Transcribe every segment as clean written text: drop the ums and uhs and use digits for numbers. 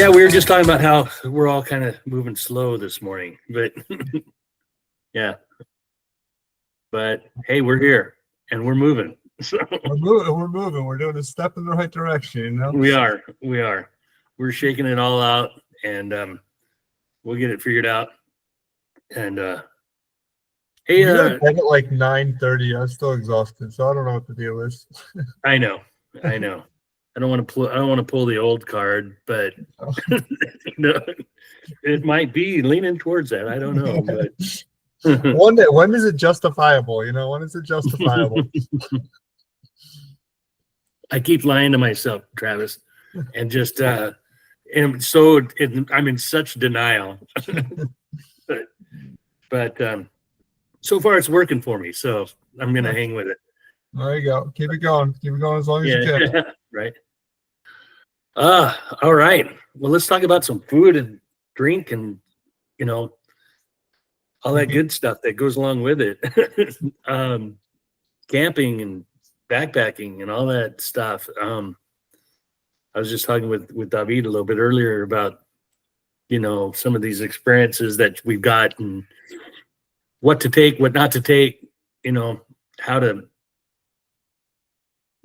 Yeah, we were just talking about how we're all kind of moving slow this morning, but yeah. But hey, we're here and we're moving. So We're moving. We're doing a step in the right direction, you know? we are. We're shaking it all out, and we'll get it figured out. And We hey, got bed at like 9:30. I'm still exhausted, so I don't know what the deal is. I know. I don't want to pull the old card, but no, it might be leaning towards that. I don't know, but One day, when is it justifiable? You know, when is it justifiable? I keep lying to myself, Travis, and just I'm in such denial. but so far it's working for me, so I'm gonna hang with it. There you go. Keep it going. Keep it going as long as you can. Right. All right. Well, let's talk about some food and drink and all that good stuff that goes along with it. Camping and backpacking and all that stuff. I was just talking with David a little bit earlier about some of these experiences that we've got and what to take, what not to take, how to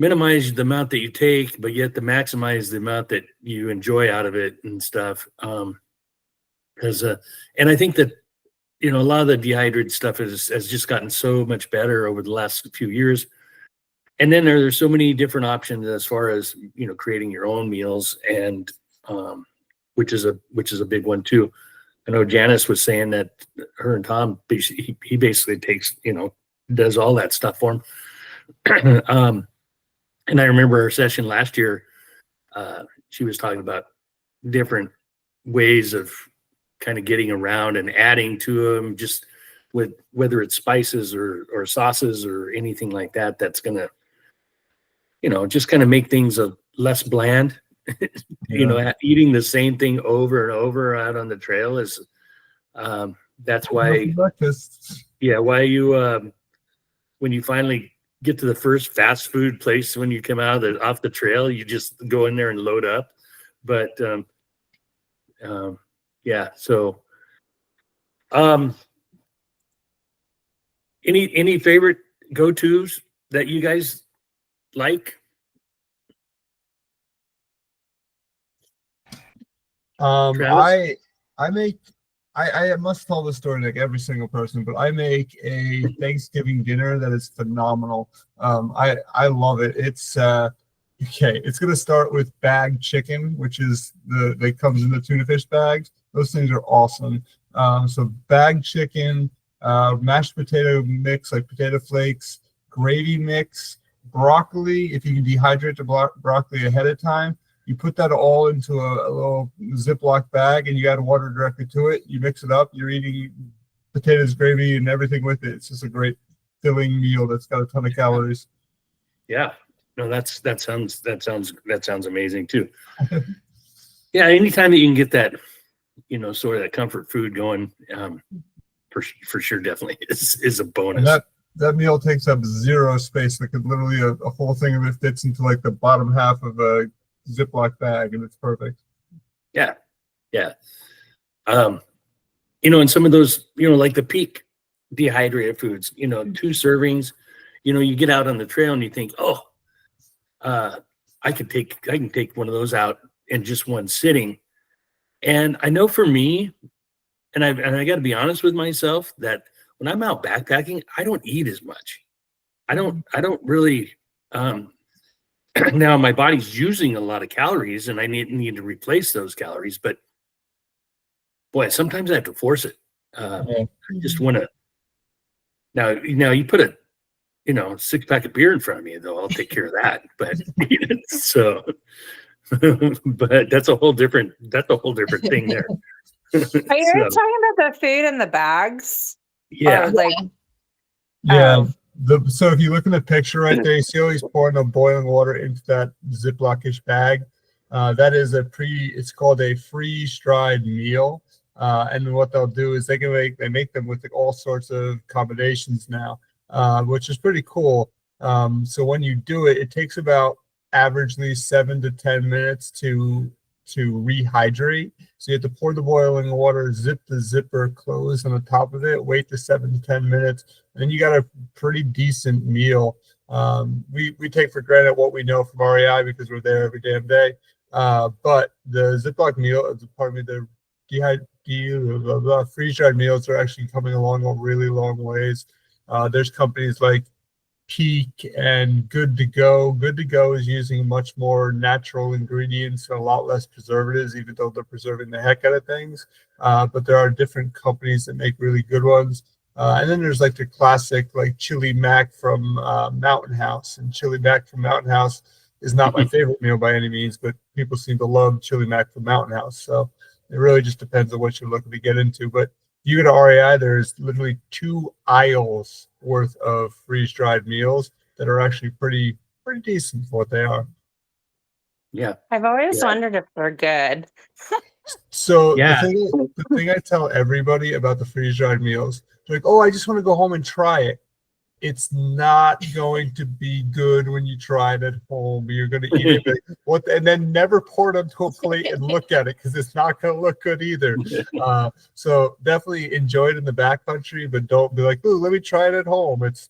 minimize the amount that you take, but yet to maximize the amount that you enjoy out of it and stuff. Because and I think that a lot of the dehydrated stuff has just gotten so much better over the last few years. And then there's so many different options as far as creating your own meals, and which is a big one too. I know Janice was saying that her and Tom, he basically takes does all that stuff for him. And I remember our session last year, she was talking about different ways of kind of getting around and adding to them, just with whether it's spices or sauces or anything like that, that's going to, just kind of make things less bland. Eating the same thing over and over out on the trail is, that's why, why you, when you finally get to the first fast food place, when you come out off the trail, you just go in there and load up. But so any favorite go-tos that you guys like? I must tell the story like every single person, but I make a Thanksgiving dinner that is phenomenal. I love it. It's okay. It's gonna start with bagged chicken, which is that comes in the tuna fish bags. Those things are awesome. So bagged chicken, mashed potato mix like potato flakes, gravy mix, broccoli. If you can dehydrate the broccoli ahead of time, you put that all into a little Ziploc bag and you add water directly to it. You mix it up. You're eating potatoes, gravy, and everything with it. It's just a great filling meal that's got a ton of calories. Yeah, no, that sounds amazing too. Yeah, anytime that you can get that, sort of that comfort food going, for sure, definitely is a bonus. And that meal takes up zero space. Like literally a whole thing of it fits into like the bottom half of a Ziploc bag, and it's perfect. Yeah. And some of those, like the peak dehydrated foods, 2 servings, you get out on the trail and you think, I can take one of those out in just one sitting. And I know for me, and I got to be honest with myself, that when I'm out backpacking, I don't eat as much. I don't really, now my body's using a lot of calories and I need to replace those calories, but boy, sometimes I have to force it. I just want to, now you put a 6-pack of beer in front of me, though, I'll take care of that. But so, but that's a whole different thing there. Are you talking about the food in the bags? Yeah. So if you look in the picture right there, you see how he's pouring the boiling water into that Ziploc-ish bag. That is it's called a freeze-dried meal. And what they'll do is they make them with all sorts of combinations now, which is pretty cool. So when you do it, it takes about averagely 7 to 10 minutes to to rehydrate. So you have to pour the boiling water, zip the zipper closed on the top of it, wait the 7 to 10 minutes, and then you got a pretty decent meal. We take for granted what we know from REI because we're there every damn day. But the Ziploc meal, the freeze-dried meals are actually coming along a really long ways. There's companies like Peak and Good to Go. Good to Go is using much more natural ingredients and a lot less preservatives, even though they're preserving the heck out of things. But there are different companies that make really good ones. And then there's like the classic like chili mac from Mountain House. And chili mac from Mountain House is not my favorite meal by any means, but people seem to love chili mac from Mountain House. So it really just depends on what you're looking to get into. But if you go to REI, there's literally 2 aisles worth of freeze-dried meals that are actually pretty decent for what they are. Yeah. I've always wondered if they're good. So Yeah. the thing I tell everybody about the freeze-dried meals, they're like, oh, I just want to go home and try it. It's not going to be good when you try it at home. You're going to eat it, like, what? And then never pour it onto a plate and look at it because it's not going to look good either. So definitely enjoy it in the backcountry, but don't be like, ooh, let me try it at home. It's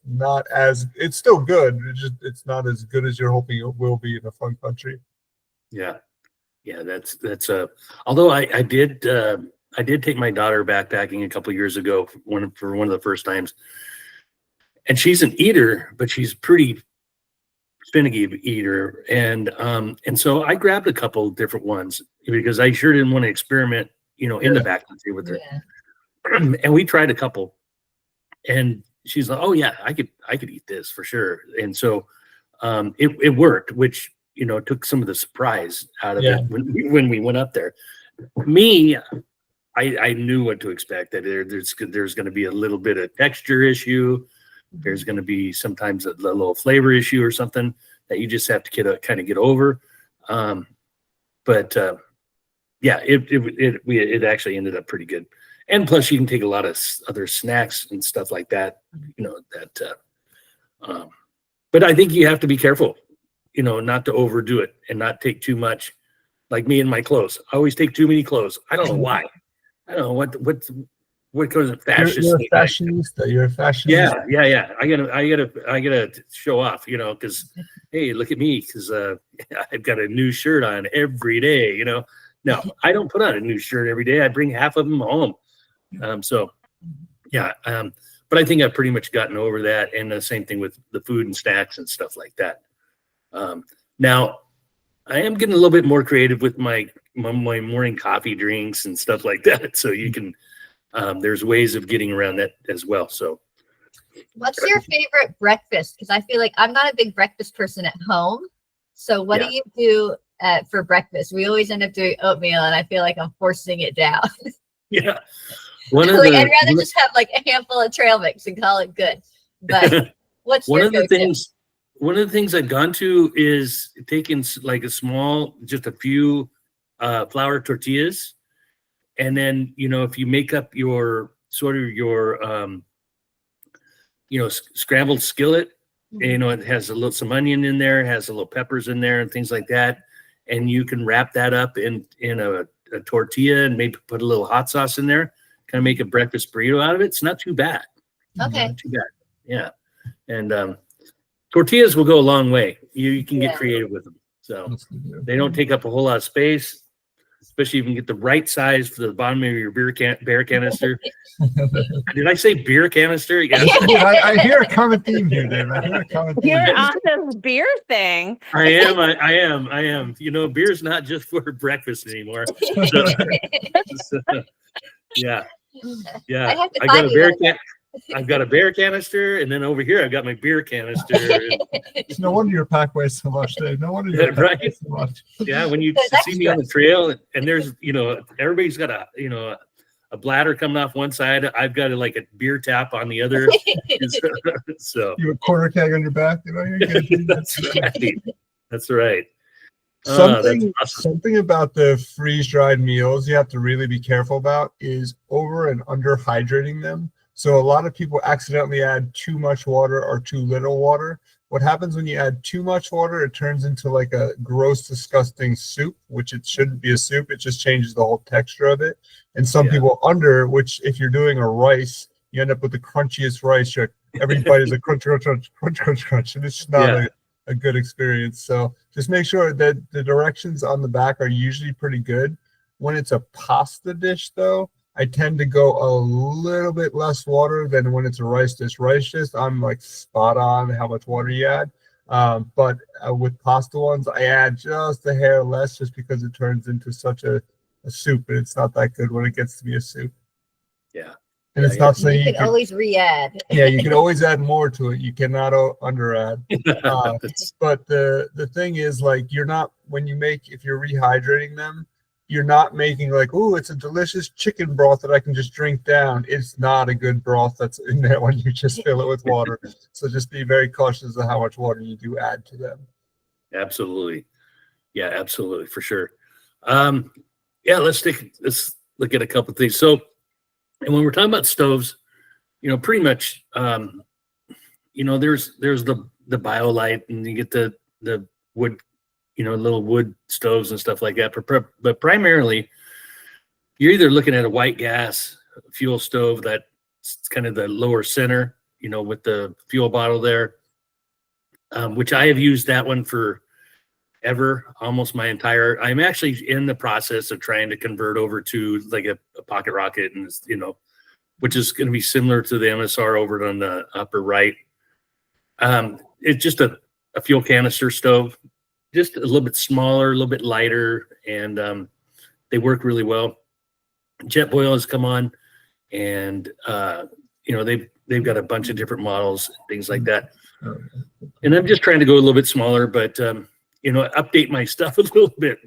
still good. It's not as good as you're hoping it will be in a fun country. Yeah. That's although I did take my daughter backpacking a couple of years ago for one of the first times. And she's an eater, but she's pretty finicky eater. And so I grabbed a couple different ones because I sure didn't want to experiment, in the backcountry with her. Yeah. And we tried a couple, and she's like, oh yeah, I could eat this for sure. And so it worked, which, took some of the surprise out of it when we went up there. Me, I knew what to expect, that there's going to be a little bit of texture issue. There's going to be sometimes a little flavor issue or something that you just have to kind of get over. But it actually ended up pretty good. And plus you can take a lot of other snacks and stuff like that, but I think you have to be careful, not to overdo it and not take too much. Like me and my clothes, I always take too many clothes. I don't know why. I don't know what goes in fashion. You're a fashionista. You're a fashionista. Yeah. I gotta show off, because hey, look at me, because I've got a new shirt on every day. No, I don't put on a new shirt every day. I bring half of them home. But I think I've pretty much gotten over that, and the same thing with the food and snacks and stuff like that. Now, I am getting a little bit more creative with my morning coffee drinks and stuff like that. So you can. There's ways of getting around that as well. So what's your favorite breakfast? Because I feel like I'm not a big breakfast person at home. So what do you do for breakfast? We always end up doing oatmeal, and I feel like I'm forcing it down. Yeah. I'd rather just have like a handful of trail mix and call it good. But what's one your of the things? One of the things I've gone to is taking like just a few flour tortillas. And then, if you make up your scrambled skillet, it has some onion in there, has a little peppers in there and things like that. And you can wrap that up in a tortilla and maybe put a little hot sauce in there, kind of make a breakfast burrito out of it. It's not too bad. Okay. Not too bad. Yeah. And tortillas will go a long way. You can get creative with them. So they don't take up a whole lot of space. Especially if you can get the right size for the bottom of your beer canister. Did I say beer canister? Yeah. I hear a common theme here, Dave. You're on this beer thing. I am. Beer's not just for breakfast anymore. So, yeah. I've got a beer canister, and then over here I've got my beer canister. No wonder your pack weighs so much, Dave. No wonder your pack weighs so much. Yeah, when you see me on the trail, and there's everybody's got a bladder coming off one side. I've got a beer tap on the other. So you have a quarter keg on your back. You're good. That's right. Something about the freeze-dried meals you have to really be careful about is over and under hydrating them. So a lot of people accidentally add too much water or too little water. What happens when you add too much water, it turns into like a gross, disgusting soup, which it shouldn't be a soup. It just changes the whole texture of it. And some Yeah. people which if you're doing a rice, you end up with the crunchiest rice. Every bite is a crunch, crunch, crunch, crunch, crunch, crunch. And it's just not Yeah. a good experience. So just make sure that the directions on the back are usually pretty good. When it's a pasta dish, though, I tend to go a little bit less water than when it's a rice dish. Rice dish, I'm like spot on how much water you add. But with pasta ones, I add just a hair less just because it turns into such a soup, and it's not that good when it gets to be a soup. Yeah. And it's Yeah, not You saying can always re-add. yeah, you can always add more to it. You cannot under add. That's- But the thing is, like, if you're rehydrating them, you're not making like, oh, it's a delicious chicken broth that I can just drink down. It's not a good broth that's in there when you just fill it with water. So just be very cautious of how much water you do add to them. Absolutely. Yeah, absolutely, for sure. Yeah, let's look at a couple of things. So, and when we're talking about stoves, pretty much, there's the BioLite, and you get the wood, little wood stoves and stuff like that. But primarily, you're either looking at a white gas fuel stove that's kind of the lower center, with the fuel bottle there, which I have used that one for almost my entire. I'm actually in the process of trying to convert over to like a pocket rocket, and which is going to be similar to the MSR over on the upper right. It's just a fuel canister stove, just a little bit smaller, a little bit lighter, and they work really well. Jetboil has come on, and they've got a bunch of different models and things like that. And I'm just trying to go a little bit smaller, but update my stuff a little bit.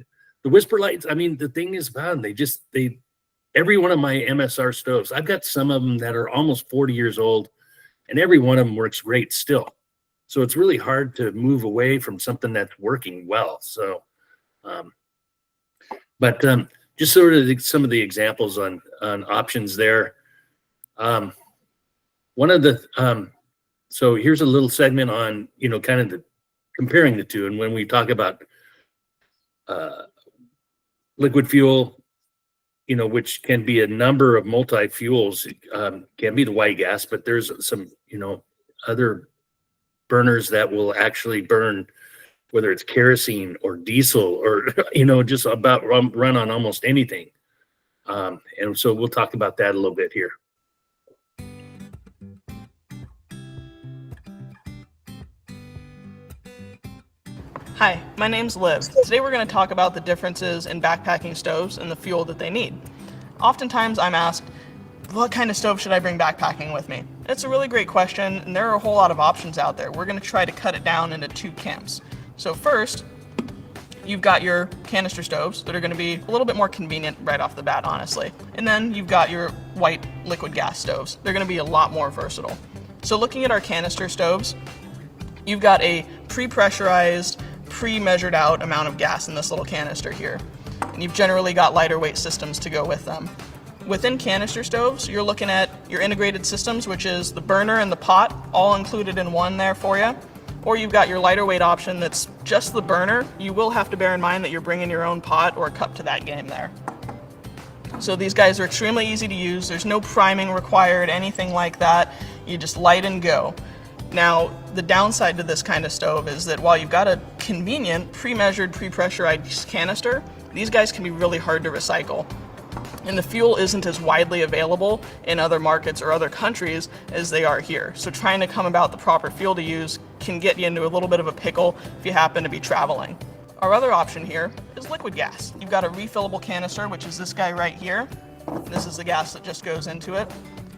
The Whisper Lights, I mean, the thing is about them, every one of my MSR stoves, I've got some of them that are almost 40 years old, and every one of them works great still. So it's really hard to move away from something that's working well. So, just sort of some of the examples on options there. One of the, so here's a little segment on, kind of comparing the two. And when we talk about liquid fuel, which can be a number of multi-fuels, can be the white gas, but there's some, other burners that will actually burn, whether it's kerosene or diesel or, just about run on almost anything. And so we'll talk about that a little bit here. Hi, my name's Liv. Today we're going to talk about the differences in backpacking stoves and the fuel that they need. Oftentimes I'm asked, what kind of stove should I bring backpacking with me? It's a really great question, and there are a whole lot of options out there. We're going to try to cut it down into two camps. So first, you've got your canister stoves that are going to be a little bit more convenient right off the bat, honestly. And then you've got your white liquid gas stoves. They're going to be a lot more versatile. So looking at our canister stoves, you've got a pre-pressurized, pre-measured out amount of gas in this little canister here. And you've generally got lighter weight systems to go with them. Within canister stoves, you're looking at your integrated systems, which is the burner and the pot, all included in one there for you. Or you've got your lighter weight option that's just the burner. You will have to bear in mind that you're bringing your own pot or cup to that game there. So these guys are extremely easy to use. There's no priming required, anything like that. You just light and go. Now, the downside to this kind of stove is that while you've got a convenient, pre-measured, pre-pressurized canister, these guys can be really hard to recycle. And the fuel isn't as widely available in other markets or other countries as they are here. So trying to come about the proper fuel to use can get you into a little bit of a pickle if you happen to be traveling. Our other option here is liquid gas. You've got a refillable canister, which is this guy right here. This is the gas that just goes into it.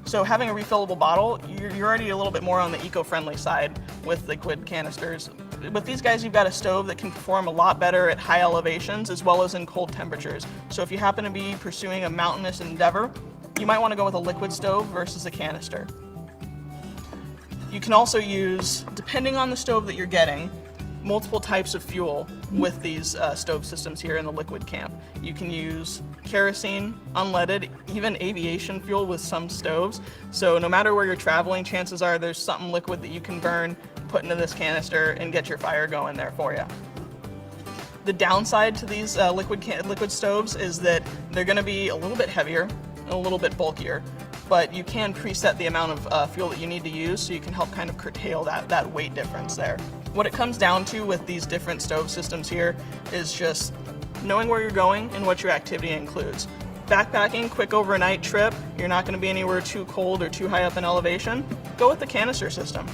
So having a refillable bottle, you're already a little bit more on the eco-friendly side with liquid canisters. With these guys, you've got a stove that can perform a lot better at high elevations as well as in cold temperatures. So if you happen to be pursuing a mountainous endeavor, you might want to go with a liquid stove versus a canister. You can also use, depending on the stove that you're getting, multiple types of fuel with these stove systems here in the liquid camp. You can use kerosene, unleaded, even aviation fuel with some stoves. So no matter where you're traveling, chances are there's something liquid that you can burn, put into this canister and get your fire going there for you. The downside to these liquid stoves is that they're going to be a little bit heavier and a little bit bulkier, but you can preset the amount of fuel that you need to use, so you can help kind of curtail that weight difference there. What it comes down to with these different stove systems here is just knowing where you're going and what your activity includes. Backpacking, quick overnight trip, you're not going to be anywhere too cold or too high up in elevation, go with the canister system.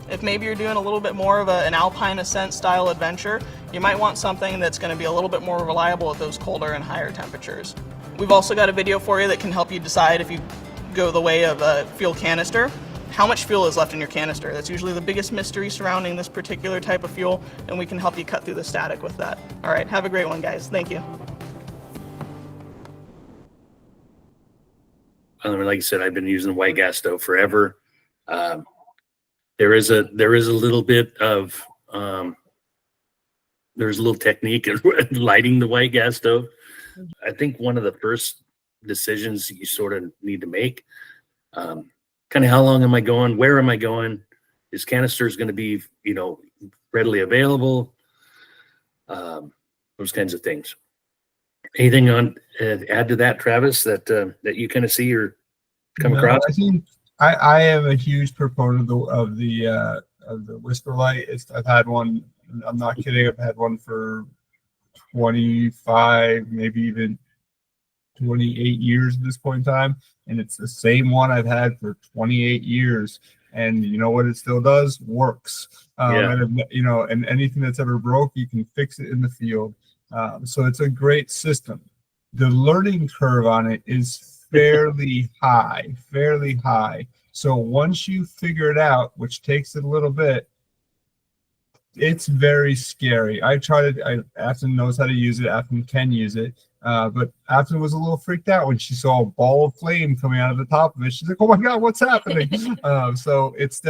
If maybe you're doing a little bit more of an alpine ascent style adventure, you might want something that's going to be a little bit more reliable at those colder and higher temperatures. We've also got a video for you that can help you decide, if you go the way of a fuel canister, how much fuel is left in your canister. That's usually the biggest mystery surrounding this particular type of fuel, and we can help you cut through the static with that. All right, have a great one, guys. Thank you. Like I said, I've been using the white gas stove forever. There is a little bit of there's a little technique in lighting the white gas stove. I think one of the first decisions you sort of need to make, kind of how long am I going? Where am I going? Is canisters going to be, readily available? Those kinds of things. Anything on add to that, Travis, that you kind of see or come across? I think I am a huge proponent of the Whisper Light. I've had one. I'm not kidding. I've had one for 25, maybe even 28 years at this point in time, and it's the same one I've had for 28 years. And you know what it still does? Works. And and anything that's ever broke, you can fix it in the field. So it's a great system. The learning curve on it is fairly high. So once you figure it out, which takes it a little bit, it's very scary. Afton knows how to use it. Afton can use it. But Afton was a little freaked out when she saw a ball of flame coming out of the top of it. She's like, "Oh my God, what's happening?" So it's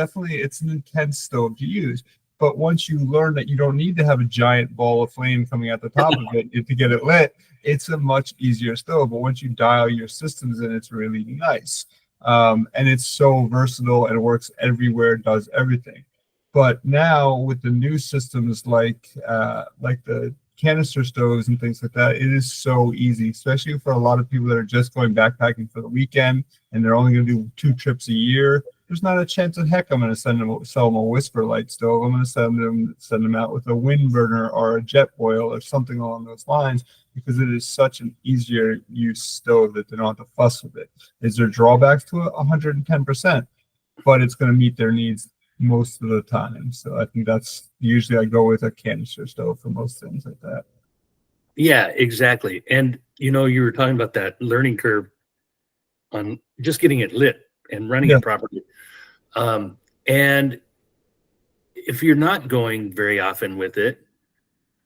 an intense stove to use. But once you learn that you don't need to have a giant ball of flame coming out the top of it to get it lit, it's a much easier stove. But once you dial your systems in, it's really nice. And it's so versatile and it works everywhere, does everything. But now with the new systems like the canister stoves and things like that, it is so easy, especially for a lot of people that are just going backpacking for the weekend and they're only going to do 2 trips a year. There's not a chance in heck I'm going to sell them a Whisper Light stove. I'm going to send them out with a wind burner or a jet boil or something along those lines, because it is such an easier use stove that they don't have to fuss with it. Is there drawbacks to it? 110%, but it's going to meet their needs most of the time. So I think that's usually I go with a canister stove for most things like that. Yeah, exactly. And you were talking about that learning curve on just getting it lit and running it properly. And if you're not going very often with it,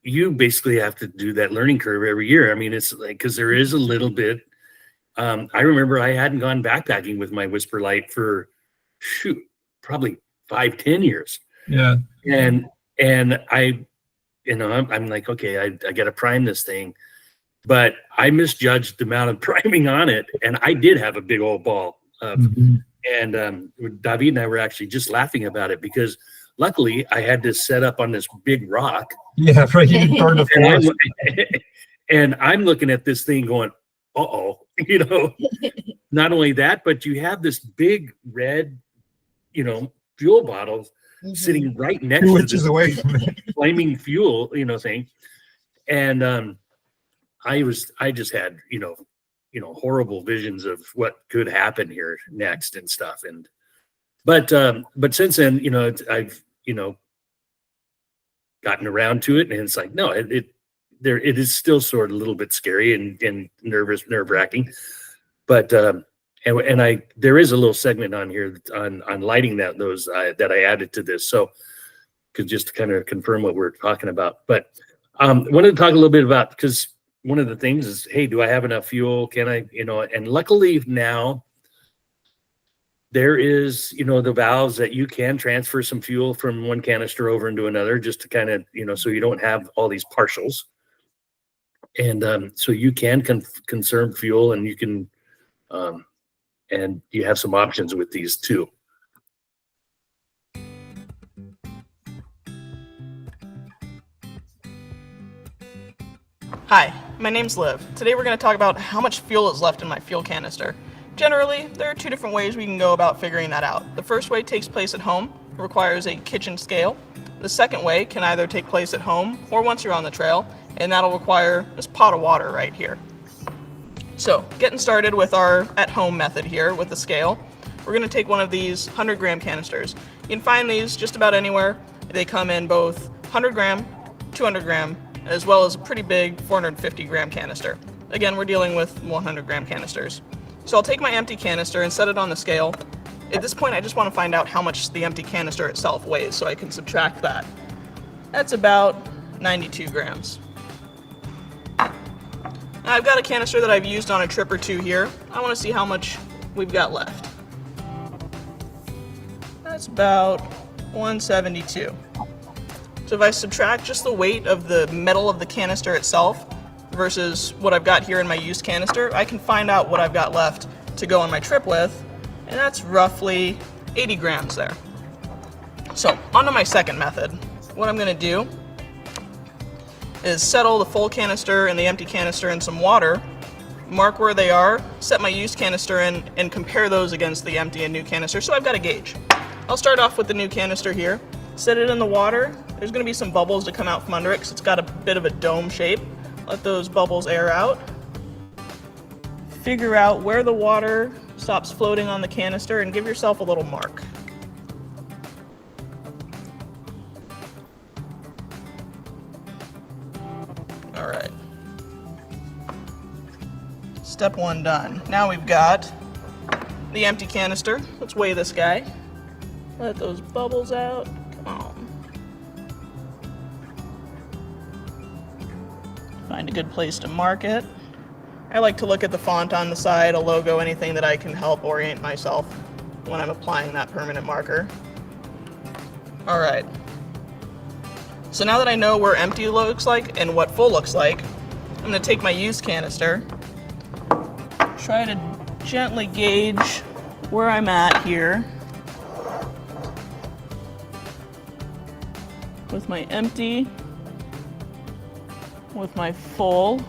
you basically have to do that learning curve every year. I mean, it's like, because there is a little bit. I remember I hadn't gone backpacking with my Whisper Light for probably 5-10 years. Yeah. And I, I'm like, okay, I got to prime this thing, but I misjudged the amount of priming on it, and I did have a big old ball of. And David and I were actually just laughing about it, because luckily I had to set up on this big rock. Yeah, right. You can burn the forest. And I'm looking at this thing going, uh-oh, not only that, but you have this big red, fuel bottle sitting right next to this away from it. flaming fuel, thing. And I just had, horrible visions of what could happen here next and stuff. And, but since then, I've, gotten around to it, and it's like, no, it is still sort of a little bit scary and nerve wracking. But, and there is a little segment on here on lighting that I added to this. So, just to kind of confirm what we're talking about. But wanted to talk a little bit about, because one of the things is, hey, do I have enough fuel? Can I, and luckily now there is, the valves that you can transfer some fuel from one canister over into another, just to kind of, so you don't have all these partials. And so you can conserve fuel, and you can, and you have some options with these too. Hi, my name's Liv. Today we're going to talk about how much fuel is left in my fuel canister. Generally, there are two different ways we can go about figuring that out. The first way takes place at home. It requires a kitchen scale. The second way can either take place at home or once you're on the trail, and that'll require this pot of water right here. So, getting started with our at-home method here with the scale, we're going to take one of these 100-gram canisters. You can find these just about anywhere. They come in both 100-gram, 200-gram, as well as a pretty big 450-gram canister. Again, we're dealing with 100-gram canisters. So I'll take my empty canister and set it on the scale. At this point, I just want to find out how much the empty canister itself weighs so I can subtract that. That's about 92 grams. Now I've got a canister that I've used on a trip or two here. I want to see how much we've got left. That's about 172. So if I subtract just the weight of the metal of the canister itself versus what I've got here in my used canister, I can find out what I've got left to go on my trip with, and that's roughly 80 grams there. So on to my second method. What I'm going to do is settle the full canister and the empty canister in some water, mark where they are, set my used canister in, and compare those against the empty and new canister so I've got a gauge. I'll start off with the new canister here, set it in the water. There's going to be some bubbles to come out from under it because it's got a bit of a dome shape. Let those bubbles air out. Figure out where the water stops floating on the canister and give yourself a little mark. All right. Step one done. Now we've got the empty canister. Let's weigh this guy. Let those bubbles out. Come on. Find a good place to mark it. I like to look at the font on the side, a logo, anything that I can help orient myself when I'm applying that permanent marker. All right. So now that I know where empty looks like and what full looks like, I'm going to take my used canister, try to gently gauge where I'm at here with my empty, with my full,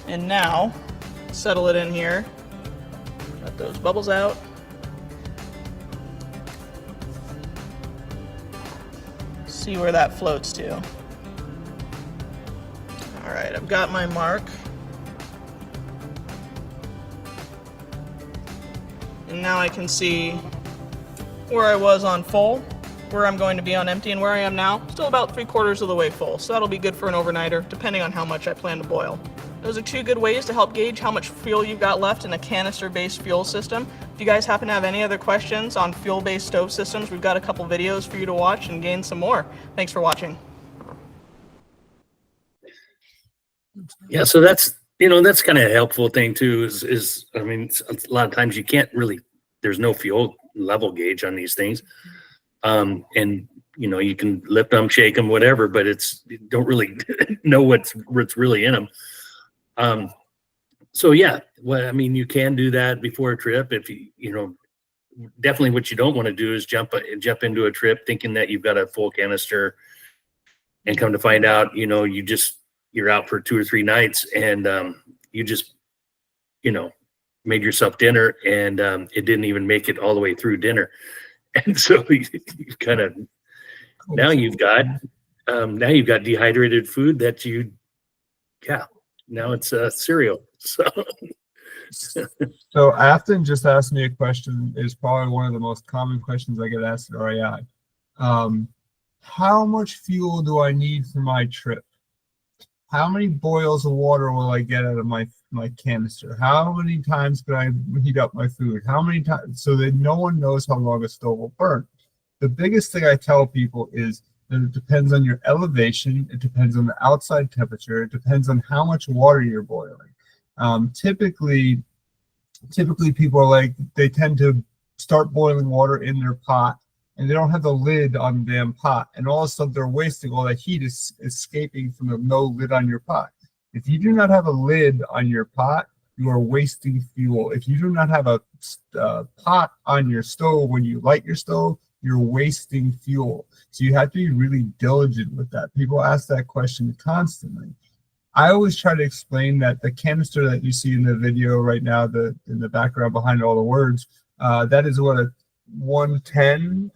and now settle it in here. Let those bubbles out. See where that floats to. All right, I've got my mark. And now I can see where I was on full, where I'm going to be on empty, and where I am now, still about 3/4 of the way full. So that'll be good for an overnighter, depending on how much I plan to boil. Those are two good ways to help gauge how much fuel you've got left in a canister-based fuel system. If you guys happen to have any other questions on fuel-based stove systems, we've got a couple videos for you to watch and gain some more. Thanks for watching. Yeah, so that's kind of a helpful thing too, is I mean, a lot of times you can't really, there's no fuel level gauge on these things. And you can lift them, shake them, whatever, but you don't really know what's really in them. So yeah, well, I mean, you can do that before a trip. If definitely what you don't want to do is jump into a trip thinking that you've got a full canister and come to find out, you're out for 2 or 3 nights and, you just, made yourself dinner and, it didn't even make it all the way through dinner. And so you kind of, now you've got dehydrated food that now it's cereal. So Afton just asked me a question, is probably one of the most common questions I get asked at REI. How much fuel do I need for my trip? How many boils of water will I get out of my canister? How many times can I heat up my food? How many times, so that no one knows how long a stove will burn? The biggest thing I tell people is that it depends on your elevation, it depends on the outside temperature, it depends on how much water you're boiling. Typically people are they tend to start boiling water in their pot and they don't have the lid on the damn pot, and all of a sudden they're wasting all that heat is escaping from the no lid on your pot. If you do not have a lid on your pot, you are wasting fuel. If you do not have a pot on your stove when you light your stove, you're wasting fuel. So you have to be really diligent with that. People ask that question constantly. I always try to explain that the canister that you see in the video right now, in the background behind all the words, that is what a 110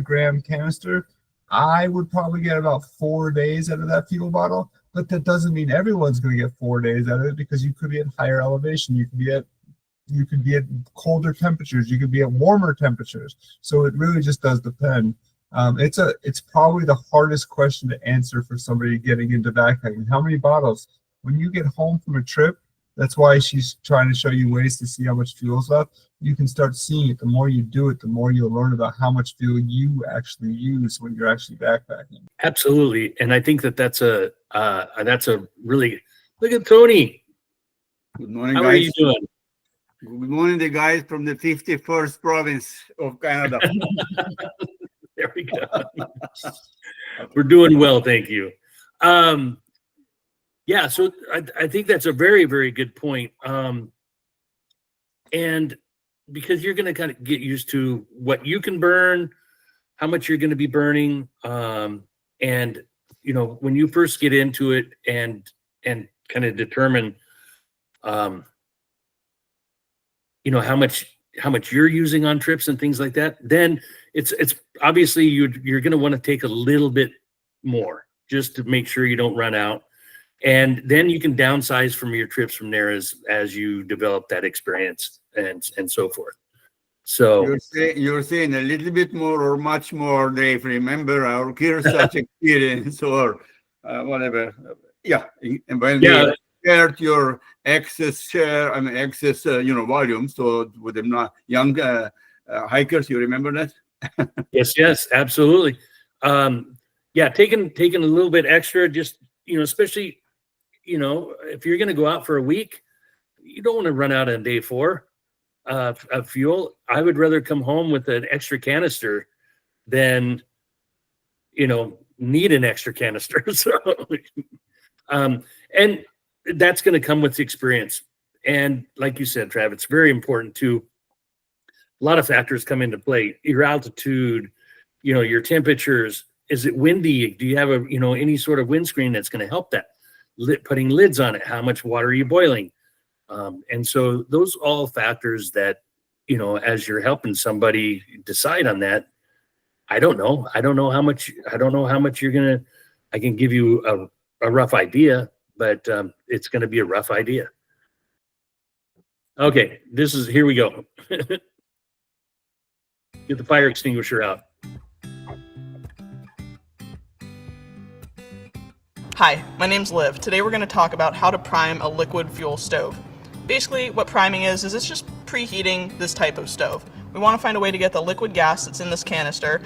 gram canister. I would probably get about 4 days out of that fuel bottle, but that doesn't mean everyone's going to get 4 days out of it, because you could be at higher elevation, you could be at colder temperatures, you could be at warmer temperatures. So it really just does depend. It's probably the hardest question to answer for somebody getting into backpacking. How many bottles? When you get home from a trip, that's why she's trying to show you ways to see how much fuel's left. You can start seeing it. The more you do it, the more you'll learn about how much fuel you actually use when you're actually backpacking. Absolutely. And I think that's a really, look at Tony. Good morning, How guys. are you doing? Good morning, the guys from the 51st province of Canada. There we go. We're doing well, thank you. Yeah, so I think that's a very, very good point. And because you're going to kind of get used to what you can burn, how much you're going to be burning, and you know, when you first get into it and kind of determine, you know, how much you're using on trips and things like that, then it's obviously you're going to want to take a little bit more just to make sure you don't run out. And then you can downsize from your trips from there as you develop that experience and so forth. So You're saying a little bit more or much more, Dave. Remember our Kearsarge experience or whatever. Yeah. And when they shared your excess share, excess, volume. So with them not young hikers, you remember that? Yes, absolutely. Yeah, taking a little bit extra, just, especially, if you're going to go out for a week, you don't want to run out on day 4 of fuel. I would rather come home with an extra canister than, need an extra canister. So, and that's going to come with experience. And like you said, Trav, it's very important too. A lot of factors come into play. Your altitude, your temperatures. Is it windy? Do you have any sort of windscreen that's going to help that? Putting lids on it. How much water are you boiling? And so those all factors that, as you're helping somebody decide on that, I don't know how much you're going to, I can give you a rough idea, but it's going to be a rough idea. Okay, here we go. Get the fire extinguisher out. Hi, my name's Liv. Today we're going to talk about how to prime a liquid fuel stove. Basically, what priming is it's just preheating this type of stove. We want to find a way to get the liquid gas that's in this canister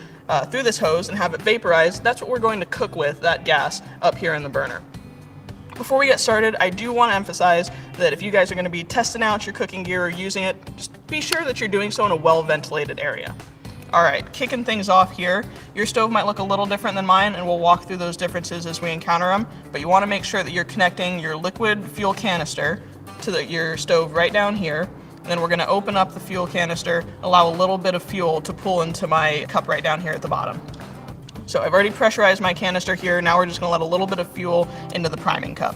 through this hose and have it vaporize. That's what we're going to cook with, that gas, up here in the burner. Before we get started, I do want to emphasize that if you guys are going to be testing out your cooking gear or using it, just be sure that you're doing so in a well-ventilated area. All right, kicking things off here, your stove might look a little different than mine, and we'll walk through those differences as we encounter them, but you want to make sure that you're connecting your liquid fuel canister to your stove right down here, and then we're going to open up the fuel canister, allow a little bit of fuel to pull into my cup right down here at the bottom. So I've already pressurized my canister here, now we're just going to let a little bit of fuel into the priming cup.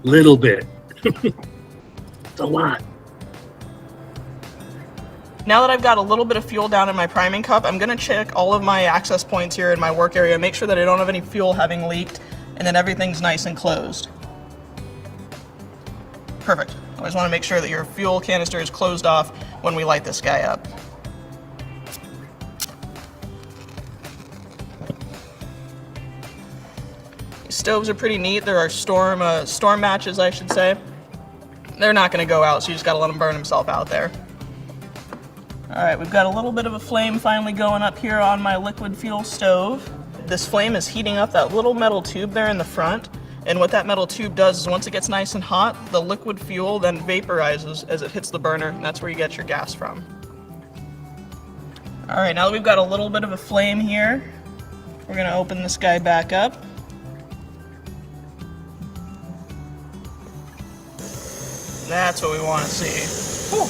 Little bit. It's a lot. Now that I've got a little bit of fuel down in my priming cup, I'm going to check all of my access points here in my work area, make sure that I don't have any fuel having leaked, and then everything's nice and closed. Perfect. Always want to make sure that your fuel canister is closed off when we light this guy up. These stoves are pretty neat. There are storm matches, I should say. They're not going to go out, so you just got to let them burn himself out there. All right, we've got a little bit of a flame finally going up here on my liquid fuel stove. This flame is heating up that little metal tube there in the front. And what that metal tube does is once it gets nice and hot, the liquid fuel then vaporizes as it hits the burner, and that's where you get your gas from. All right, now that we've got a little bit of a flame here, we're gonna open this guy back up. That's what we wanna see. Whew.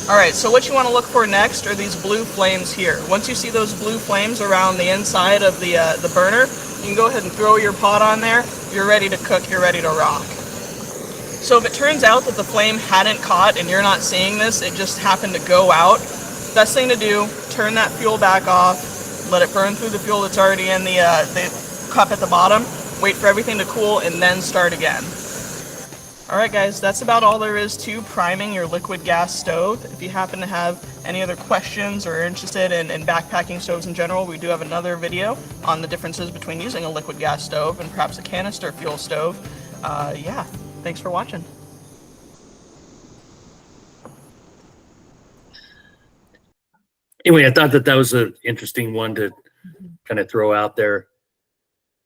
All right, so what you want to look for next are these blue flames here. Once you see those blue flames around the inside of the burner, you can go ahead and throw your pot on there. You're ready to cook, you're ready to rock. So if it turns out that the flame hadn't caught and you're not seeing this, it just happened to go out, best thing to do, turn that fuel back off, let it burn through the fuel that's already in the cup at the bottom, wait for everything to cool, and then start again. Alright guys, that's about all there is to priming your liquid gas stove. If you happen to have any other questions or are interested in backpacking stoves in general, we do have another video on the differences between using a liquid gas stove and perhaps a canister fuel stove. Yeah, thanks for watching. Anyway, I thought that was an interesting one to kind of throw out there.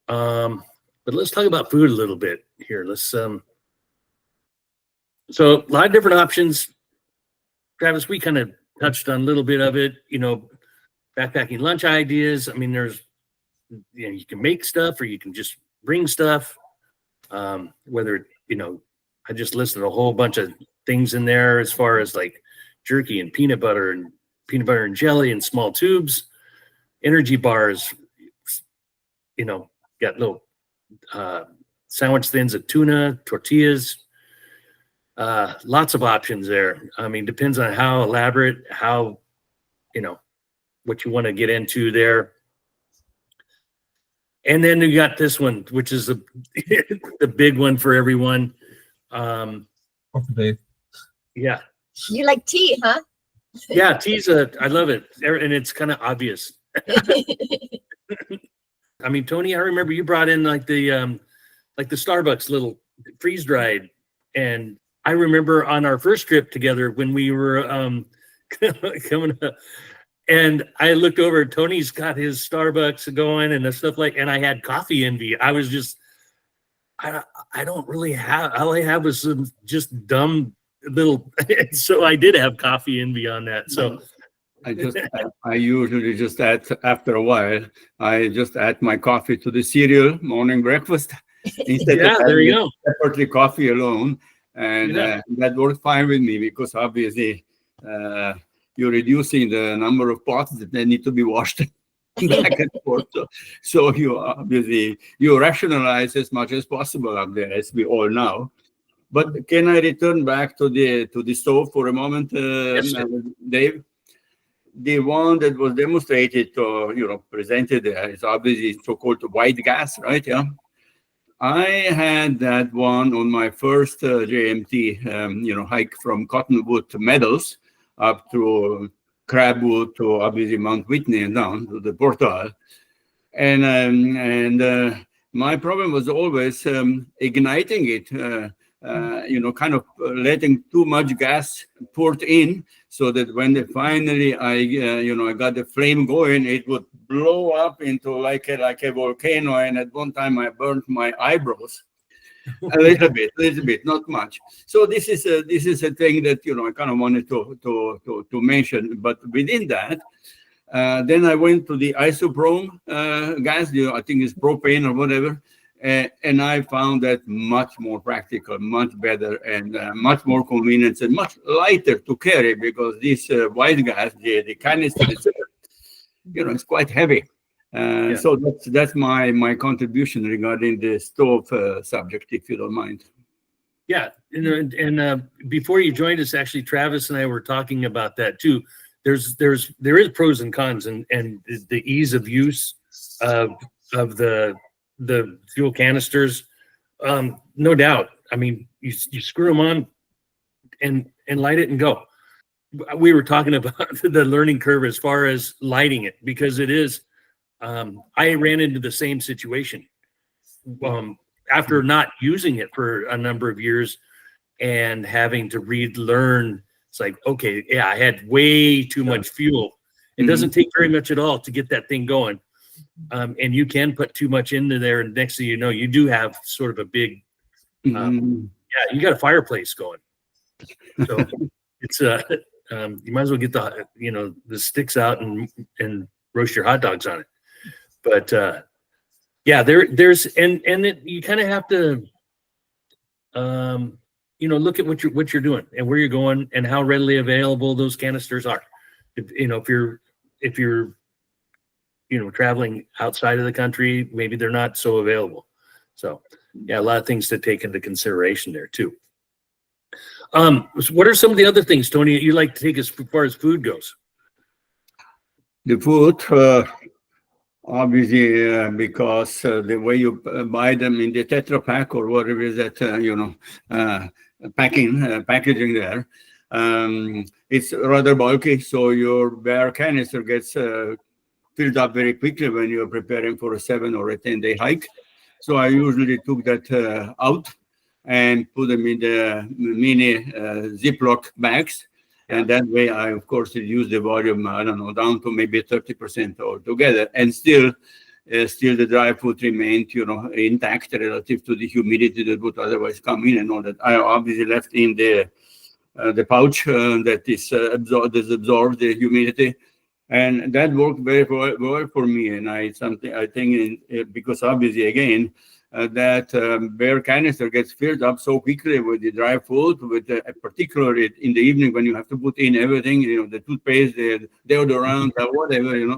But let's talk about food a little bit here. Let's so a lot of different options. Travis, we kind of touched on a little bit of it, you know, backpacking lunch ideas. I mean, there's, you know, you can make stuff or you can just bring stuff. Whether, you know, I just listed a whole bunch of things in there as far as like jerky and peanut butter and jelly in small tubes, energy bars, you know, got little sandwich thins of tuna, tortillas, lots of options there. I mean, depends on how elaborate, how, you know, what you want to get into there. And then you got this one, which is the big one for everyone. Dave. Yeah. You like tea, huh? Yeah, tea's I love it. And it's kind of obvious. I mean, Tony, I remember you brought in like the Starbucks little freeze dried. And I remember on our first trip together when we were coming up, and I looked over, Tony's got his Starbucks going and stuff and I had coffee envy. I was just, I don't really have, all I have was some just dumb little, so I did have coffee envy on that. So I usually just add, after a while, I just add my coffee to the cereal morning breakfast instead yeah, of there you having go. separately coffee alone. And that works fine with me because obviously you're reducing the number of pots that they need to be washed back and forth. So you obviously, you rationalize as much as possible up there, as we all know. But can I return back to the stove for a moment, Yes, Dave? The one that was demonstrated or presented there is obviously so-called white gas, right? Yeah. I had that one on my first JMT, hike from Cottonwood to Meadows up through Crabwood to obviously Mount Whitney and down to the Portal. And my problem was always igniting it, kind of letting too much gas poured in so that when finally I got the flame going, it would blow up into like a volcano. And at one time I burned my eyebrows a little bit, not much. So this is a thing that I kind of wanted to mention. But within that, then I went to the isopropane gas. I think it's propane or whatever. And I found that much more practical, much better, and much more convenient and much lighter to carry because this white gas, the canister, it's quite heavy. So that's my contribution regarding the stove subject, if you don't mind. Yeah, and before you joined us, actually, Travis and I were talking about that too. There is pros and cons, and the ease of use of the fuel canisters, no doubt. I mean, you screw them on and light it and go. We were talking about the learning curve as far as lighting it, because it is, I ran into the same situation after not using it for a number of years and having to relearn. It's like, okay, yeah, I had way too much fuel. It doesn't take very much at all to get that thing going. And you can put too much into there, and next thing you know, you do have sort of a big, you got a fireplace going. So it's you might as well get the sticks out and roast your hot dogs on it. But there's you kind of have to, look at what you're doing and where you're going and how readily available those canisters are. If you're traveling outside of the country, maybe they're not so available. So yeah, a lot of things to take into consideration there too. So what are some of the other things, Tony, you like to take as far as food goes? The food, obviously, because the way you buy them in the Tetra Pak or whatever is that, packaging there, it's rather bulky. So your bear canister gets filled up very quickly when you're preparing for a 7 or a 10-day hike. So I usually took that out and put them in the mini Ziploc bags. And that way, I, of course, reduce the volume, I don't know, down to maybe 30% altogether. And still the dry food remained, intact relative to the humidity that would otherwise come in and all that. I obviously left in the pouch that is absorbed the humidity. And that worked very well for me. And I think because obviously, again, that bear canister gets filled up so quickly with the dry food, particularly in the evening when you have to put in everything, the toothpaste, the deodorant, whatever,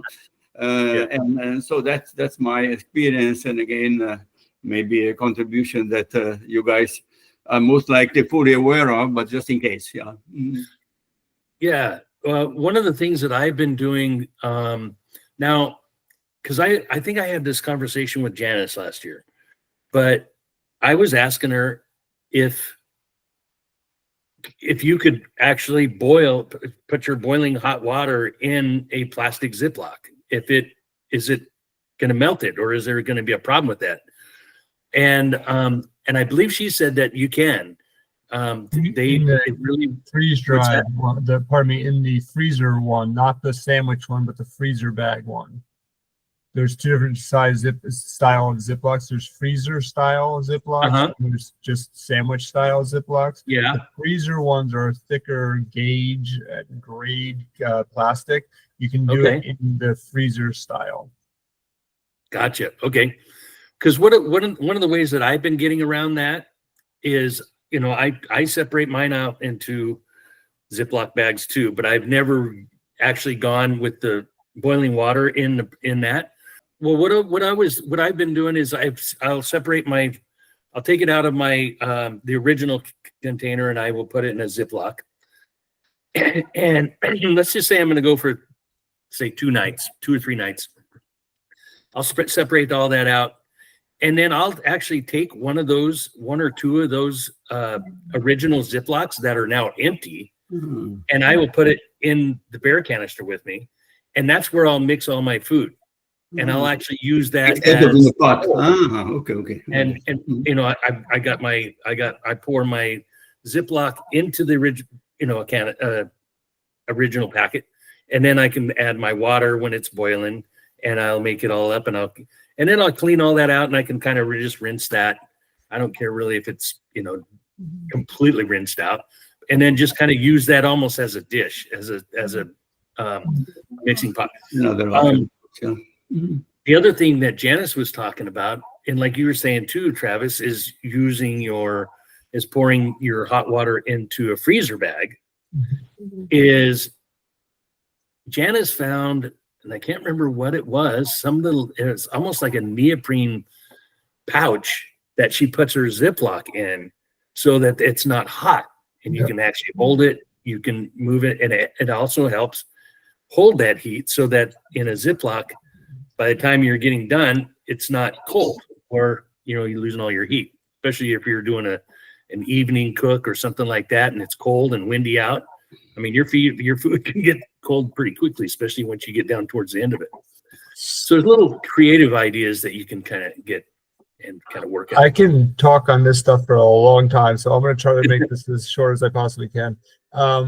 and so that's my experience. And again, maybe a contribution that you guys are most likely fully aware of, but just in case, yeah. Mm-hmm. Yeah. One of the things that I've been doing now, because I think I had this conversation with Janice last year, but I was asking her if you could actually put your boiling hot water in a plastic Ziploc. Is it going to melt it, or is there going to be a problem with that? And I believe she said that you can. Really freeze dried one, in the freezer one, not the sandwich one, but the freezer bag one. There's two different style of Ziplocs. There's freezer style Ziplocs, and there's just sandwich style Ziplocs. Yeah. The freezer ones are thicker gauge grade plastic. You can do it in the freezer style. Gotcha. Okay. Because one of the ways that I've been getting around that is, I separate mine out into Ziploc bags too, but I've never actually gone with the boiling water in that. Well, what I've been doing is I'll take it out of my the original container and I will put it in a Ziploc. And let's just say I'm going to go for, say, 2 or 3 nights. I'll separate all that out. And then I'll actually take one or two of those original Ziplocs that are now empty, and I will put it in the bear canister with me. And that's where I'll mix all my food. And I'll actually use that in the pot. Okay. And I pour my Ziploc into the original packet, and then I can add my water when it's boiling, and I'll make it all up, and then I'll clean all that out, and I can kind of just rinse that. I don't care really if it's completely rinsed out, and then just kind of use that almost as a dish, as a mixing pot. The other thing that Janice was talking about, and like you were saying too, Travis, is pouring your hot water into a freezer bag. Is Janice found, and I can't remember what it was, it's almost like a neoprene pouch that she puts her Ziploc in so that it's not hot, and you can actually hold it, you can move it, and it also helps hold that heat so that in a Ziploc, by the time you're getting done, it's not cold, or you're losing all your heat, especially if you're doing an evening cook or something like that and it's cold and windy out. I mean, your food can get cold pretty quickly, especially once you get down towards the end of it. So there's little creative ideas that you can kind of get and kind of work out. I can talk on this stuff for a long time, so I'm going to try to make this as short as I possibly can.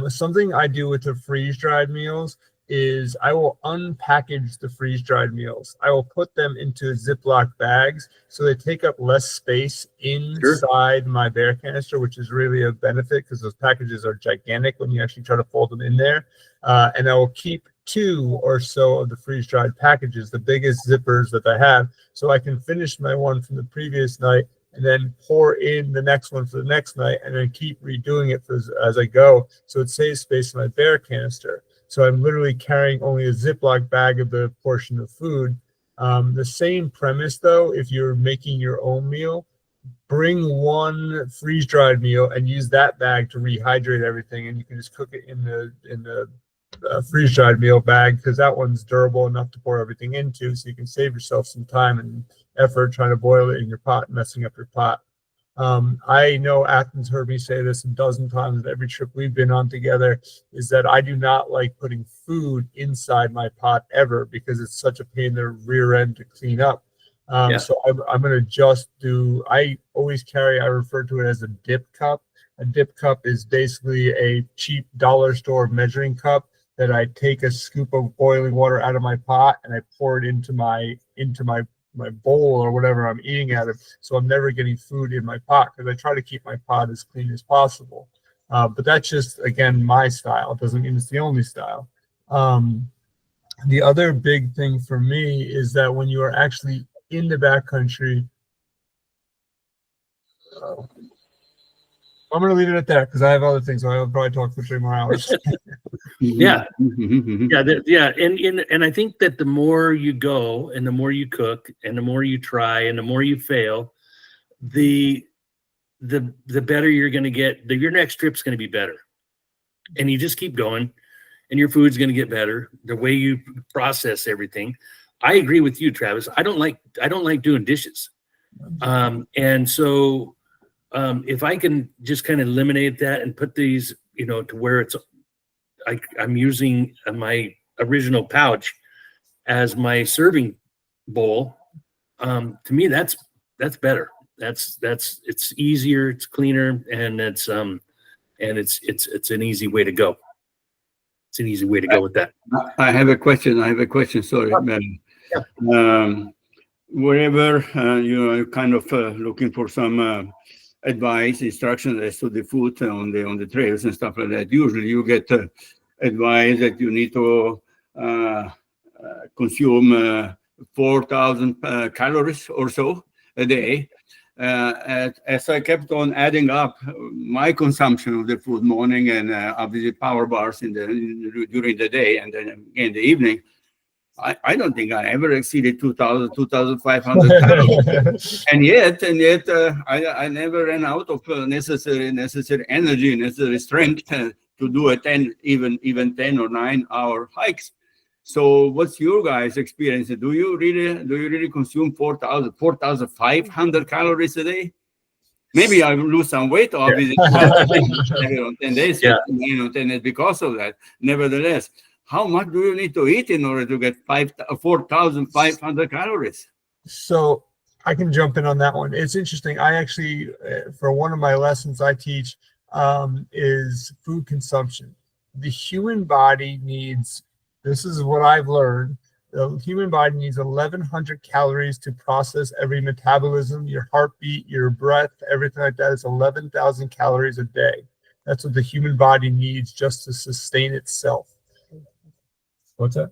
Something I do with the freeze-dried meals is I will unpackage the freeze-dried meals. I will put them into Ziploc bags so they take up less space inside my bear canister, which is really a benefit because those packages are gigantic when you actually try to fold them in there. And I will keep 2 or so of the freeze-dried packages, the biggest zippers that I have, so I can finish my one from the previous night and then pour in the next one for the next night, and then keep redoing it as I go. So it saves space in my bear canister. So I'm literally carrying only a Ziploc bag of the portion of food. The same premise though, if you're making your own meal, bring one freeze-dried meal and use that bag to rehydrate everything, and you can just cook it in the freeze-dried meal bag, because that one's durable enough to pour everything into, so you can save yourself some time and effort trying to boil it in your pot and messing up your pot. I know Athens heard me say this a dozen times at every trip we've been on together, is that I do not like putting food inside my pot ever, because it's such a pain in the rear end to clean up. So I'm going to just I always carry, I refer to it as a dip cup. A dip cup is basically a cheap dollar store measuring cup that I take a scoop of boiling water out of my pot and I pour it into my bowl or whatever I'm eating out of. So I'm never getting food in my pot, because I try to keep my pot as clean as possible. But that's just, again, my style. It doesn't mean it's the only style. The other big thing for me is that when you are actually in the backcountry, I'm going to leave it at that, because I have other things. So I'll probably talk for 3 more hours. Yeah. Yeah. And I think that the more you go and the more you cook and the more you try and the more you fail, the better you're going to get. Your next trip's going to be better. And you just keep going and your food's going to get better. The way you process everything. I agree with you, Travis. I don't like doing dishes. And so if I can just kind of eliminate that and put these, to where it's, I'm using my original pouch as my serving bowl. To me, that's better. It's easier, it's cleaner, and it's an easy way to go. It's an easy way to go with that. I have a question. Sorry, man. Wherever you're kind of looking for some advice, instructions as to the food on the trails and stuff like that, usually you get advice that you need to consume 4,000 calories or so a day. As I kept on adding up my consumption of the food morning and obviously power bars during the day and then in the evening, I don't think I ever exceeded 2,000, 2,500 calories. and yet, I never ran out of necessary energy, necessary strength to do a 10 or 9 hour hikes. So, what's your guys' experience? Do you really consume 4,500 calories a day? Maybe I will lose some weight, obviously, 10 days, 10 days because of that. Nevertheless, how much do you need to eat in order to get 4,500 calories? So I can jump in on that one. It's interesting. I actually, for one of my lessons I teach, is food consumption. The human body needs, this is what I've learned, the human body needs 1,100 calories to process every metabolism, your heartbeat, your breath, everything like that is 11,000 calories a day. That's what the human body needs just to sustain itself. What's that?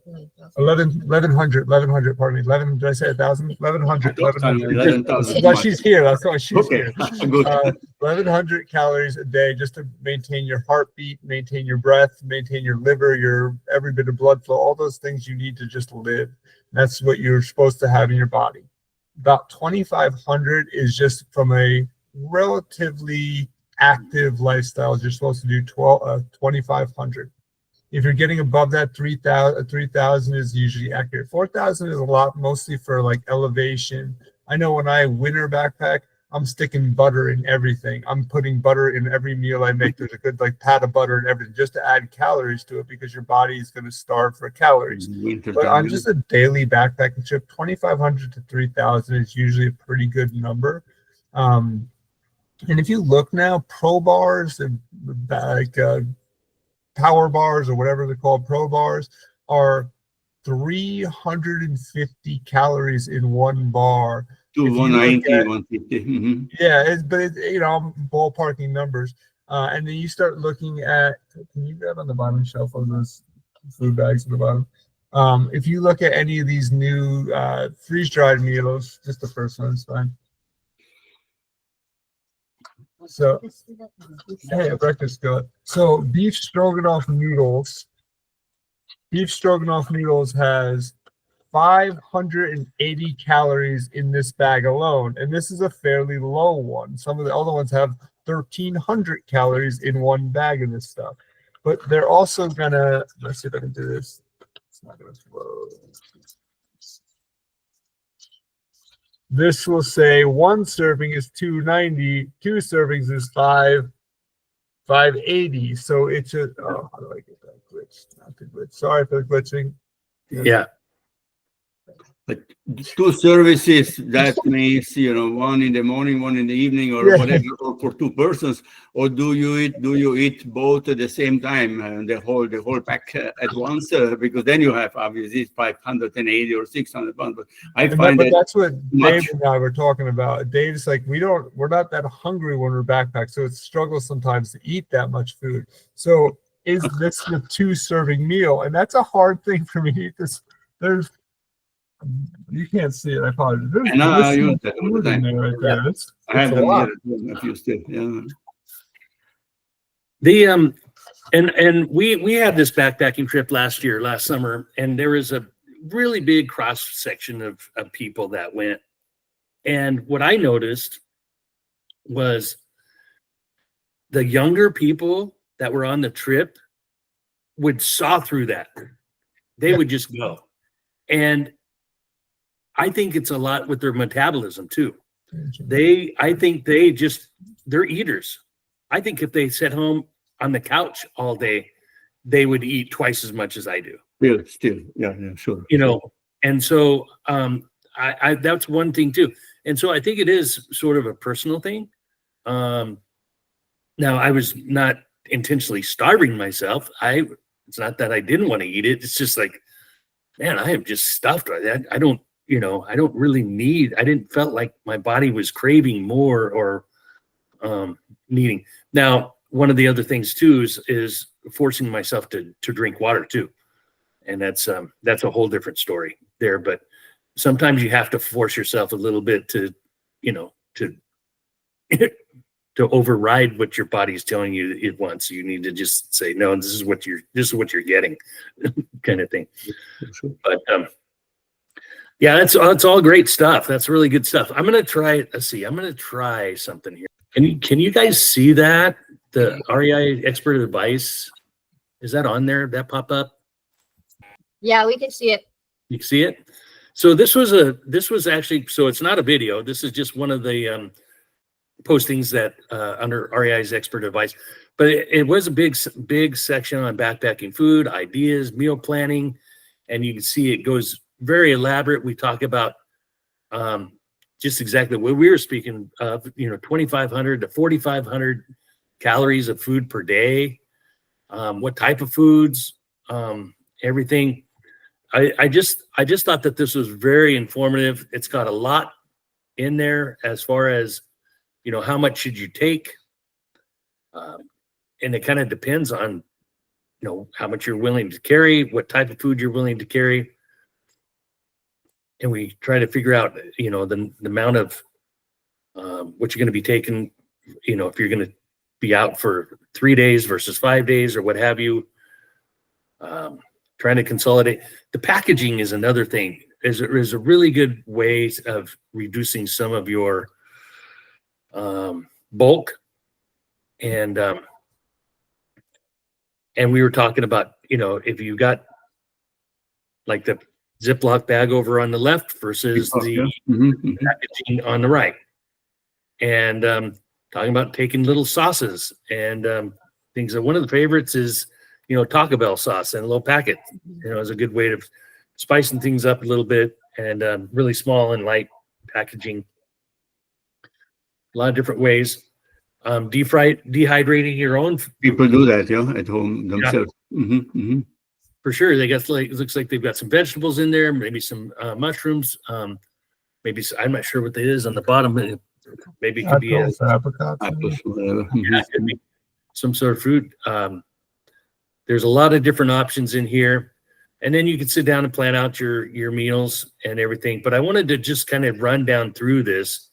1,100, pardon me. 11, did I say 1,000? 1,100. 11,000. Well, she's here. That's why she's here. 1,100 calories a day just to maintain your heartbeat, maintain your breath, maintain your liver, your every bit of blood flow, all those things you need to just live. That's what you're supposed to have in your body. About 2,500 is just from a relatively active lifestyle. You're supposed to do 2,500. If you're getting above that, 3,000 is usually accurate. 4,000 is a lot, mostly for like elevation. I know when I winter backpack, I'm sticking butter in everything. I'm putting butter in every meal I make. There's a good like pat of butter and everything just to add calories to it, because your body is going to starve for calories. But on just a daily backpacking trip, 2,500 to 3,000 is usually a pretty good number. And if you look now, pro bars and like power bars or whatever they're called, pro bars, are 350 calories in one bar. To 190, 150. Mm-hmm. Yeah, I'm ballparking numbers. And then you start looking at, can you grab on the bottom shelf of those food bags at the bottom? If you look at any of these new freeze-dried meals, just the first one is fine. So, hey, breakfast good. So beef stroganoff noodles. Beef stroganoff noodles has 580 calories in this bag alone, and this is a fairly low one. Some of the other ones have 1,300 calories in one bag in this stuff. But they're also gonna, let's see if I can do this. It's not gonna flow. This will say one serving is 290, two servings is 580. So it's a, oh, how do I get that glitched? Not the glitch. Sorry for the glitching. Yeah. But 2 services, that means, one in the morning, one in the evening, or Yeah. whatever, or for 2 persons, or do you eat both at the same time, the whole pack at once? Because then you have obviously 580 or 600 pounds. But I find But that that's what much- Dave and I were talking about. Dave's like, we're not that hungry when we're backpacked, so it's struggle sometimes to eat that much food. So is this the 2 serving meal? And that's a hard thing for me to eat this. You can't see it. I apologize. There's I know, I glistening use that all the food in time. there right there. It's I have a them lot. here, a few still, yeah. The and we had this backpacking trip last summer, and there was a really big cross section of people that went. And what I noticed was the younger people that were on the trip would saw through that. They Yeah. would just go. And I think it's a lot with their metabolism too. I think they're eaters. I think if they sat home on the couch all day, they would eat twice as much as I do. Still, yeah, sure. And so I that's one thing too. And so I think it is sort of a personal thing. Now I was not intentionally starving myself. It's not that I didn't want to eat it. It's just like, man, I am just stuffed. I don't really need, I didn't felt like my body was craving more or needing. Now, one of the other things too is forcing myself to drink water too. And that's a whole different story there. But sometimes you have to force yourself a little bit to override what your body's telling you it wants. You need to just say, no, this is what you're getting, kind of thing. But yeah, that's all great stuff. That's really good stuff. I'm gonna try something here. Can you guys see that? The REI expert advice, is that on there? That pop up? Yeah, we can see it. You can see it? So this was actually, so it's not a video. This is just one of the postings that under REI's expert advice, but it was a big section on backpacking food, ideas, meal planning, and you can see it goes very elaborate. We talk about just exactly what we were speaking of, 2,500 to 4,500 calories of food per day, what type of foods, everything. I just thought that this was very informative. It's got a lot in there as far as, how much should you take? And it kind of depends on, how much you're willing to carry, what type of food you're willing to carry. And we try to figure out, the amount of what you're going to be taking, if you're going to be out for 3 days versus 5 days or what have you. Trying to consolidate. The packaging is another thing. Is a really good way of reducing some of your bulk. And we were talking about, if you got like the Ziploc bag over on the left versus the packaging on the right. And talking about taking little sauces and things. And one of the favorites is, Taco Bell sauce in a little packet, is a good way of spicing things up a little bit, and really small and light packaging. A lot of different ways. Dehydrating your own. People do that, at home themselves. Yeah. For sure. They got it looks like they've got some vegetables in there, maybe some mushrooms, maybe I'm not sure what that is on the bottom. Maybe it could be apricots. Apples, whatever. it could be some sort of fruit. There's a lot of different options in here, and then you can sit down and plan out your meals and everything. But I wanted to just kind of run down through this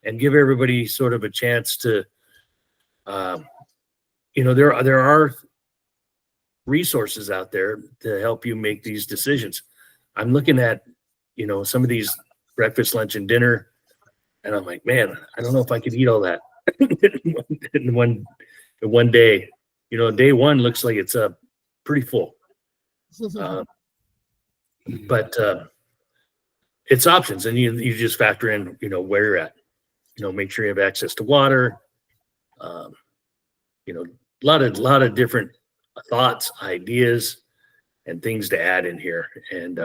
and give everybody sort of a chance to there are resources out there to help you make these decisions. I'm looking at, some of these breakfast, lunch, and dinner, and I'm like, man, I don't know if I could eat all that in one day. Day one looks like it's pretty full. But it's options, and you just factor in, where you're at. Make sure you have access to water. A lot of different thoughts, ideas, and things to add in here. And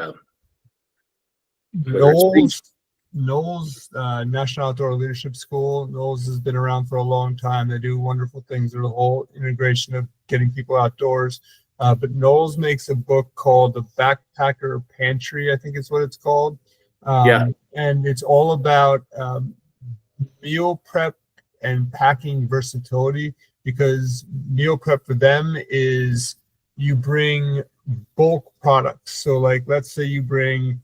Knowles National Outdoor Leadership School. Knowles has been around for a long time. They do wonderful things. There's a whole integration of getting people outdoors. But Knowles makes a book called The Backpacker Pantry, I think is what it's called. And it's all about meal prep and packing versatility, because meal prep for them is you bring bulk products. So like, let's say you bring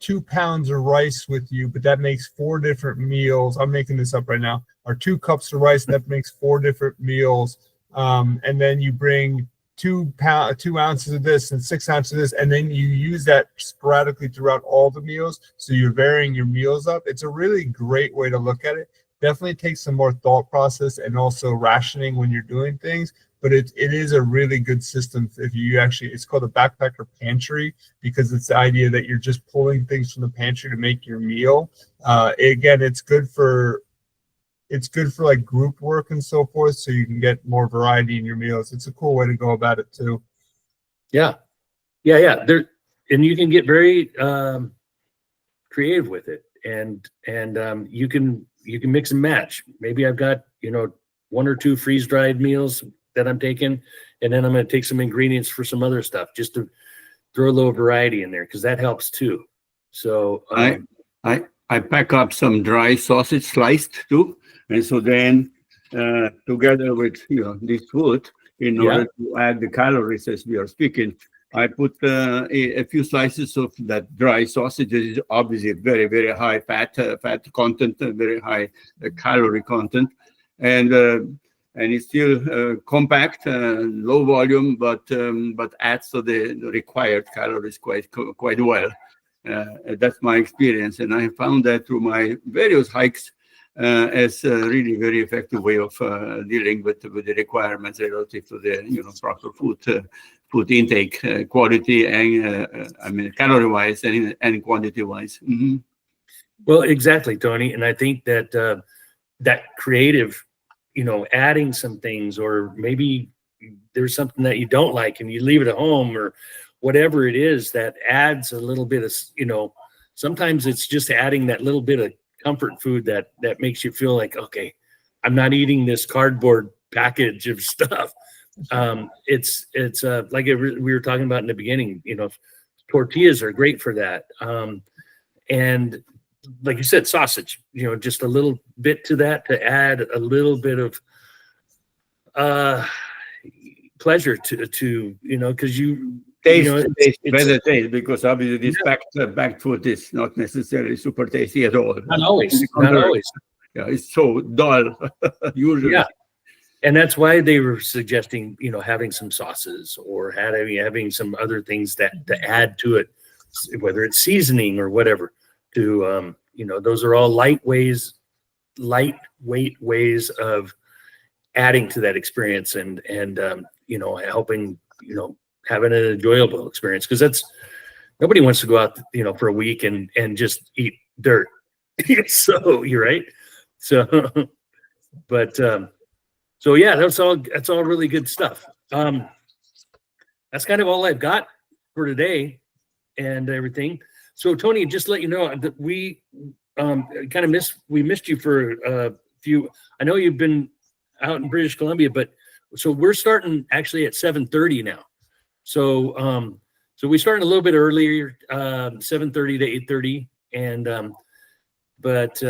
2 pounds of rice with you, but that makes 4 different meals. I'm making this up right now. Or 2 cups of rice, that makes 4 different meals. And then you bring 2 ounces of this and 6 ounces of this, and then you use that sporadically throughout all the meals. So you're varying your meals up. It's a really great way to look at it. Definitely takes some more thought process and also rationing when you're doing things. But it is a really good system. If you actually, it's called a backpacker pantry, because it's the idea that you're just pulling things from the pantry to make your meal. Again, it's good for like group work and so forth, so you can get more variety in your meals. It's a cool way to go about it too. Yeah. There, and you can get very creative with it, and you can mix and match. Maybe I've got 1 or 2 freeze dried meals that I'm taking, and then I'm going to take some ingredients for some other stuff, just to throw a little variety in there, because that helps too. So I pack up some dry sausage sliced too. And so then, together with this food, in order to add the calories as we are speaking, I put a few slices of that dry sausage. It is obviously very, very high fat content, very high calorie content, and it's still compact, low volume, but adds to the required calories quite well. That's my experience, and I found that through my various hikes. As a really very effective way of dealing with the requirements relative to the proper food intake, quality, and calorie-wise and quantity-wise. Mm-hmm. Well, exactly, Tony. And I think that that creative, adding some things, or maybe there's something that you don't like and you leave it at home, or whatever it is that adds a little bit of, sometimes it's just adding that little bit of comfort food that makes you feel like, okay, I'm not eating this cardboard package of stuff. It's like we were talking about in the beginning, tortillas are great for that. And like you said, sausage, just a little bit to that, to add a little bit of pleasure to because you taste, better taste, because obviously this backed food is not necessarily super tasty at all. Not always. Yeah, it's so dull usually. Yeah, and that's why they were suggesting having some sauces, or having some other things to add to it, whether it's seasoning or whatever. To those are all lightweight ways of adding to that experience, and helping having an enjoyable experience, because that's, nobody wants to go out for a week and just eat dirt. So you're right. So yeah, that's all really good stuff. That's kind of all I've got for today and everything. So Tony, just to let you know that we missed you for a few. I know you've been out in British Columbia, but so we're starting actually at 7:30 now. So we started a little bit earlier, 7:30 to 8:30, and but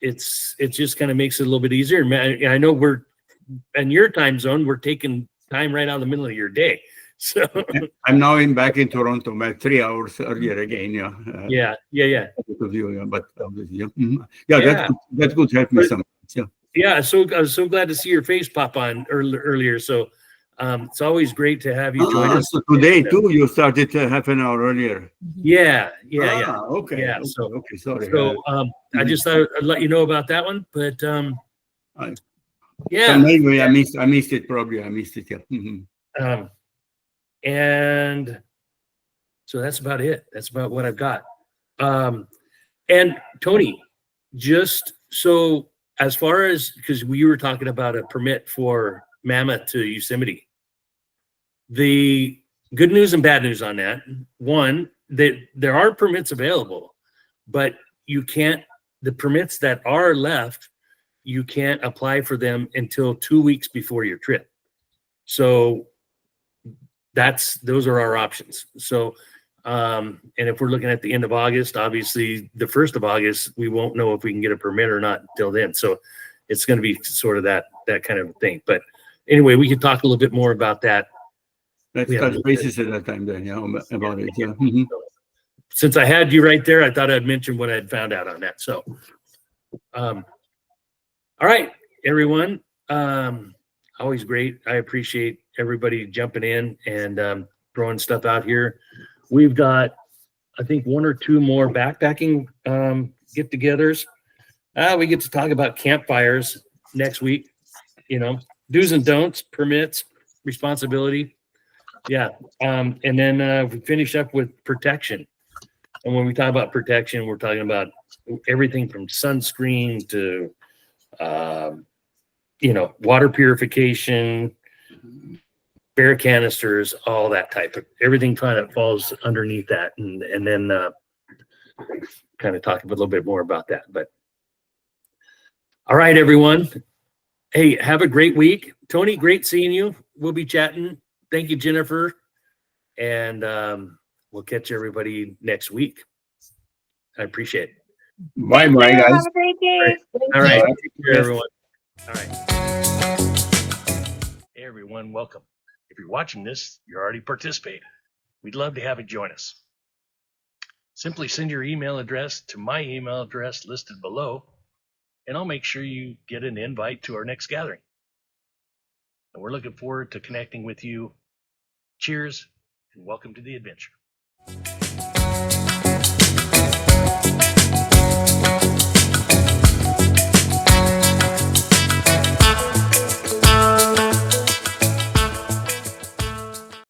it's just kind of makes it a little bit easier. I know we're in your time zone. We're taking time right out of the middle of your day. So I'm now back in Toronto, about 3 hours earlier again. Yeah. But obviously, that could help me some. Yeah. Yeah, I was so glad to see your face pop on earlier. So it's always great to have you join us. So today too, you started half an hour earlier. Yeah. Okay. Yeah, Okay, so- okay. Sorry. So I just thought I'd let you know about that one. But I- yeah. Anyway, I missed it. Probably I missed it. Yeah. Mhm. And so that's about it. That's about what I've got. And Tony, just so as far as, because we were talking about a permit for Mammoth to Yosemite, the good news and bad news on that, one, that there are permits available, but you can't, the permits that are left, you can't apply for them until 2 weeks before your trip. So those are our options. So, and if we're looking at the end of August, obviously the 1st of August, we won't know if we can get a permit or not until then. So it's going to be sort of that kind of thing. But anyway, we could talk a little bit more about that. Let's touch bases at that time then. Yeah, about it. Yeah. Mhm. Since I had you right there, I thought I'd mention what I'd found out on that. So, all right, everyone. Always great. I appreciate everybody jumping in and throwing stuff out here. We've got, I think, 1 or 2 more backpacking get-togethers. We get to talk about campfires next week. Do's and don'ts, permits, responsibility. Yeah. And then we finish up with protection. And when we talk about protection, we're talking about everything from sunscreen to, water purification, bear canisters, all that type of everything kind of falls underneath that. And then kind of talk a little bit more about that. But all right, everyone. Hey, have a great week. Tony, great seeing you. We'll be chatting. Thank you, Jennifer. And we'll catch everybody next week. I appreciate it. Bye, Thank bye, you. guys. Have a great day. All right. Bye. Take care, everyone. All right. Hey, everyone. Welcome. If you're watching this, you're already participating. We'd love to have you join us. Simply send your email address to my email address listed below, and I'll make sure you get an invite to our next gathering. And we're looking forward to connecting with you. Cheers, and welcome to the adventure.